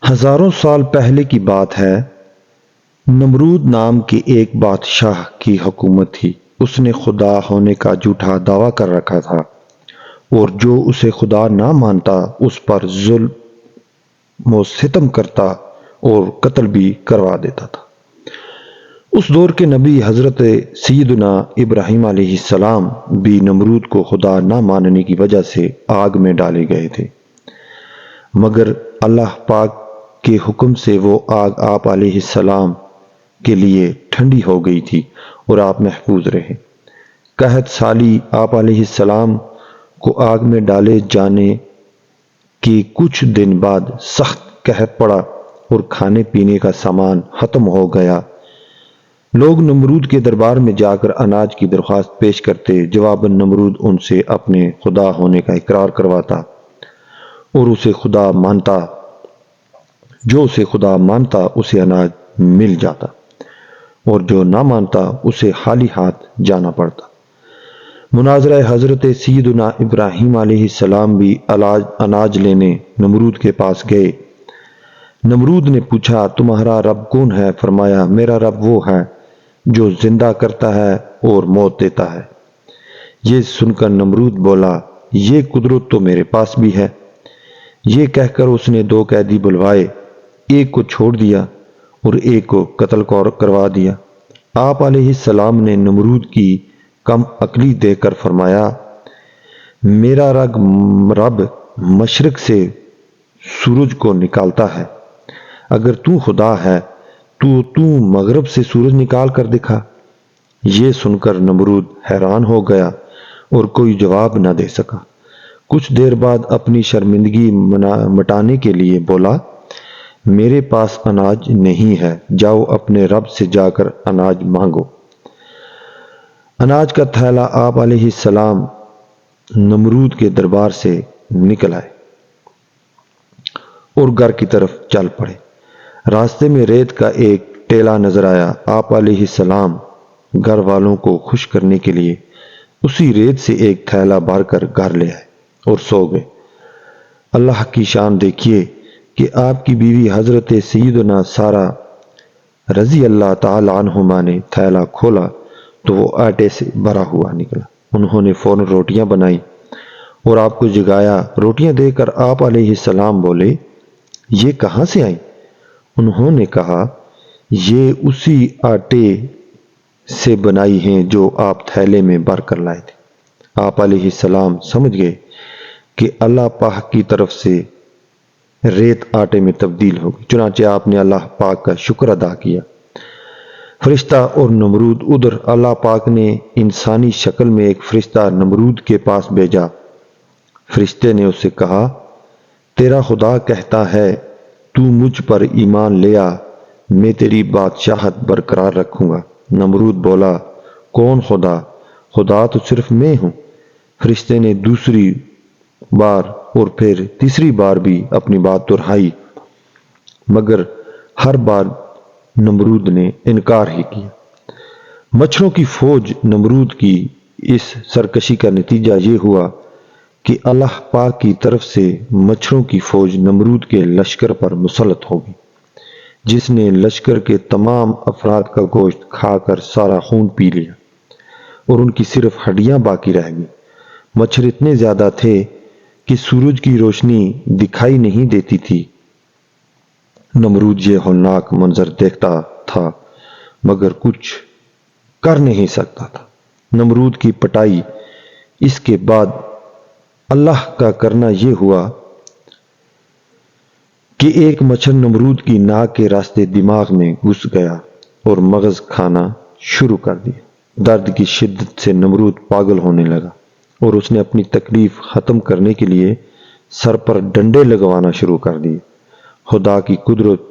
ہزاروں سال پہلے کی بات ہے۔ نمرود نام کے ایک بادشاہ کی حکومت تھی۔ اس نے خدا ہونے کا جھوٹا دعویٰ کر رکھا تھا اور جو اسے خدا نہ مانتا اس پر ظلم و ستم کرتا اور قتل بھی کروا دیتا تھا۔ اس دور کے نبی حضرت سیدنا ابراہیم علیہ السلام بھی نمرود کو خدا نہ ماننے کی وجہ سے آگ میں ڈالے گئے تھے، مگر اللہ پاک کے حکم سے وہ آگ آپ علیہ السلام کے لیے ٹھنڈی ہو گئی تھی اور آپ محفوظ رہے۔ قحط سالی آپ علیہ السلام کو آگ میں ڈالے جانے کے کچھ دن بعد سخت قحط پڑا اور کھانے پینے کا سامان ختم ہو گیا۔ لوگ نمرود کے دربار میں جا کر اناج کی درخواست پیش کرتے، جواباً نمرود ان سے اپنے خدا ہونے کا اقرار کرواتا اور اسے خدا مانتا۔ جو اسے خدا مانتا اسے اناج مل جاتا اور جو نہ مانتا اسے خالی ہاتھ جانا پڑتا۔ مناظرہ حضرت سیدنا ابراہیم علیہ السلام بھی اناج لینے نمرود کے پاس گئے۔ نمرود نے پوچھا، تمہارا رب کون ہے؟ فرمایا، میرا رب وہ ہے جو زندہ کرتا ہے اور موت دیتا ہے۔ یہ سن کر نمرود بولا، یہ قدرت تو میرے پاس بھی ہے۔ یہ کہہ کر اس نے 2 قیدی بلوائے، ایک کو چھوڑ دیا اور ایک کو قتل کروا دیا۔ آپ علیہ السلام نے نمرود کی کم عقلی دیکھ کر فرمایا، میرا رب مشرق سے سورج کو نکالتا ہے۔ اگر تو خدا ہے تو مغرب سے سورج نکال کر دکھا۔ یہ سن کر نمرود حیران ہو گیا اور کوئی جواب نہ دے سکا۔ کچھ دیر بعد اپنی شرمندگی مٹانے کے لیے بولا، میرے پاس اناج نہیں ہے، جاؤ اپنے رب سے جا کر اناج مانگو۔ اناج کا تھیلا آپ علیہ السلام نمرود کے دربار سے نکل آئے اور گھر کی طرف چل پڑے۔ راستے میں ریت کا ایک ٹیلا نظر آیا۔ آپ علیہ السلام گھر والوں کو خوش کرنے کے لیے اسی ریت سے ایک تھیلا بھر کر گھر لے آئے اور سو گئے۔ اللہ کی شان دیکھیے کہ آپ کی بیوی حضرت سیدنا سارہ رضی اللہ تعالی عنہما نے تھیلا کھولا تو وہ آٹے سے بھرا ہوا نکلا۔ انہوں نے فوراً روٹیاں بنائی اور آپ کو جگایا۔ روٹیاں دے کر آپ علیہ السلام بولے، یہ کہاں سے آئیں؟ انہوں نے کہا، یہ اسی آٹے سے بنائی ہیں جو آپ تھیلے میں بھر کر لائے تھے۔ آپ علیہ السلام سمجھ گئے کہ اللہ پاک کی طرف سے ریت آٹے میں تبدیل ہوگی، چنانچہ آپ نے اللہ پاک کا شکر ادا کیا۔ فرشتہ اور نمرود ادھر۔ اللہ پاک نے انسانی شکل میں ایک فرشتہ نمرود کے پاس بھیجا۔ فرشتے نے اس سے کہا، تیرا خدا کہتا ہے تو مجھ پر ایمان لے آ، میں تیری بادشاہت برقرار رکھوں گا۔ نمرود بولا، کون خدا؟ خدا تو صرف میں ہوں۔ فرشتے نے دوسری بار اور پھر تیسری بار بھی اپنی بات دہرائی، مگر ہر بار نمرود نے انکار ہی کیا۔ مچھروں کی فوج نمرود کی اس سرکشی کا نتیجہ یہ ہوا کہ اللہ پاک کی طرف سے مچھروں کی فوج نمرود کے لشکر پر مسلط ہوگی، جس نے لشکر کے تمام افراد کا گوشت کھا کر سارا خون پی لیا اور ان کی صرف ہڈیاں باقی رہ گئیں۔ مچھر اتنے زیادہ تھے کہ سورج کی روشنی دکھائی نہیں دیتی تھی۔ نمرود یہ ہولناک منظر دیکھتا تھا مگر کچھ کر نہیں سکتا تھا۔ نمرود کی پٹائی۔ اس کے بعد اللہ کا کرنا یہ ہوا کہ ایک مچھر نمرود کی ناک کے راستے دماغ میں گھس گیا اور مغز کھانا شروع کر دیا۔ درد کی شدت سے نمرود پاگل ہونے لگا اور اس نے اپنی تکلیف ختم کرنے کے لیے سر پر ڈنڈے لگوانا شروع کر دیے۔ خدا کی قدرت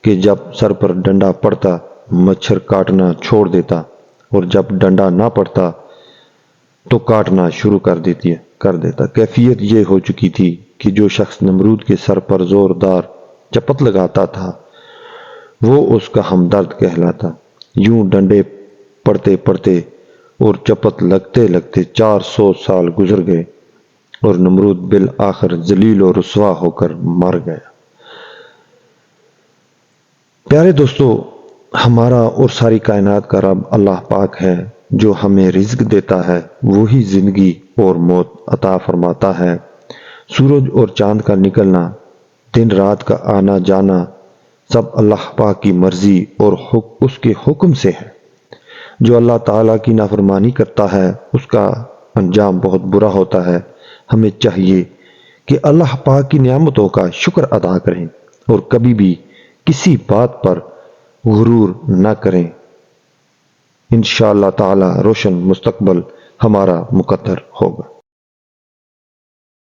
کہ جب سر پر ڈنڈا پڑتا مچھر کاٹنا چھوڑ دیتا اور جب ڈنڈا نہ پڑتا تو کاٹنا شروع کر دیتا۔ کیفیت یہ ہو چکی تھی کہ جو شخص نمرود کے سر پر زوردار چپت لگاتا تھا وہ اس کا ہمدرد کہلاتا۔ یوں ڈنڈے پڑتے پڑتے اور چپت لگتے لگتے 400 سال گزر گئے اور نمرود بالآخر ذلیل و رسوا ہو کر مر گیا۔ پیارے دوستو، ہمارا اور ساری کائنات کا رب اللہ پاک ہے جو ہمیں رزق دیتا ہے، وہی زندگی اور موت عطا فرماتا ہے۔ سورج اور چاند کا نکلنا، دن رات کا آنا جانا، سب اللہ پاک کی مرضی اور اس کے حکم سے ہے۔ جو اللہ تعالیٰ کی نافرمانی کرتا ہے اس کا انجام بہت برا ہوتا ہے۔ ہمیں چاہیے کہ اللہ پاک کی نعمتوں کا شکر ادا کریں اور کبھی بھی کسی بات پر غرور نہ کریں۔ انشاءاللہ تعالی روشن مستقبل ہمارا مقدر ہوگا۔